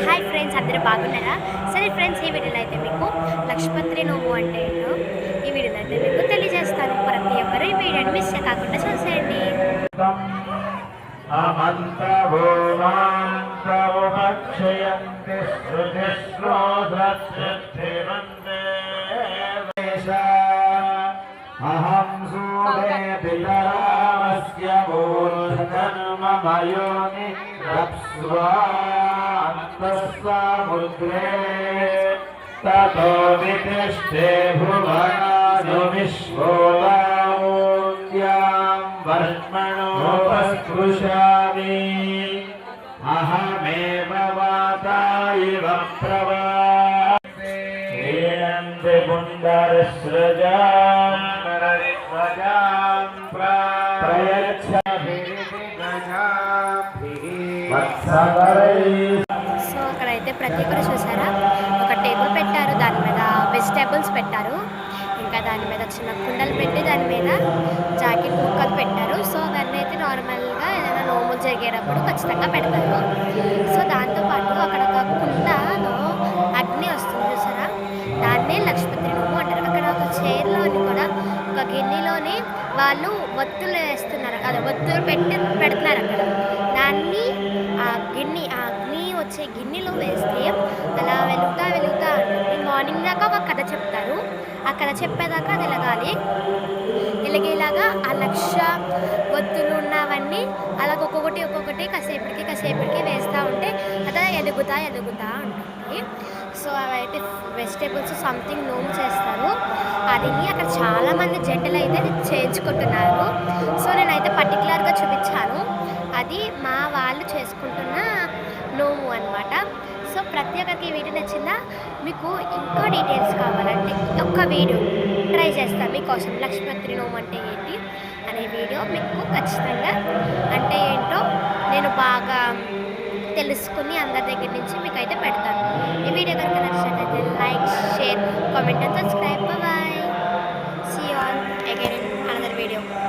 Hi friends, అందరూ బాగున్నారా? సరే ఫ్రెండ్స్, ఈ వీడియోలో అయితే మీకు లక్ష్మీపత్రి నోము అంటే ఏంటో ఈ వీడియోలో అయితే మీకు తెలియజేస్తాను. ప్రతి ఒక్కరు ఈ వీడియోని మిస్ కాకుండా చూసేయండి. అహం సూదే పితరామస్య మూర్ధర్మమయోని రప్స్వాంతస్సముద్రే తతో వితిష్ఠే భువనాని విశ్వోదామూర్త్యాం వర్ష్మణోపస్పృశామి అహమేవ వాతా ఇవ ప్రవాసే పుండరస్రజాం నరరిధ్వజాం సో అక్కడైతే ప్రతి ఒక్కరు చూసారా, ఒక టేబుల్ పెట్టారు, దాని మీద వెజిటేబుల్స్ పెట్టారు, ఇంకా దాని మీద చిన్న కుండలు పెట్టి దాని మీద జాకెట్ ముక్కలు పెట్టారు. సో దాన్ని అయితే నార్మల్గా ఏదైనా నోములు జరిగేటప్పుడు ఖచ్చితంగా పెడతారు. సో దాంతోపాటు అక్కడ ఒక కుండలో అగ్ని వస్తుంది చూసారా, దాన్నే లక్ష్మీపత్రి నోము అంటారు. అక్కడ ఒక చైర్లోని కూడా ఒక గిన్నెలోని వాళ్ళు ఒత్తులు వేస్తున్నారు, అదే ఒత్తులు పెడుతున్నారు అక్కడ. దాన్ని ఆ అగ్ని వచ్చే గిన్నెలో వేస్తే అలా వెలుగుతా ఉంటుంది. మార్నింగ్ దాకా ఒక కథ చెప్తారు, ఆ కథ చెప్పేదాకా అది ఎలాగేలాగా ఆ లక్ష ఒత్తులు ఉన్నవన్నీ అలా ఒక్కొక్కటి కాసేపటికి వేస్తూ ఉంటే అదే ఎదుగుతా ఉంటుంది. సో అవైతే వెజిటేబుల్స్ సంథింగ్ నోము చేస్తారు. అది అక్కడ చాలామంది జంటలు అయితే చేయించుకుంటున్నారు. సో నేనైతే పర్టికులర్గా చూపించాను, అది మా వాళ్ళు చేసుకుంటున్న నోము అనమాట. సో ప్రతి ఒక్కరికి ఈ వీడియో నచ్చిందా? మీకు ఇంకా డీటెయిల్స్ కావాలంటే ఒక్క వీడియో ట్రై చేస్తాను మీకోసం. లక్ష్మీపత్రి నోము అంటే ఏంటి అనే వీడియో మీకు ఖచ్చితంగా అంటే ఏంటో నేను బాగా తెలుసుకుని అందరి దగ్గర నుంచి మీకు అయితే పెడతాను. ఈ వీడియో కనుక నచ్చినట్లయితే like, share, comment and subscribe.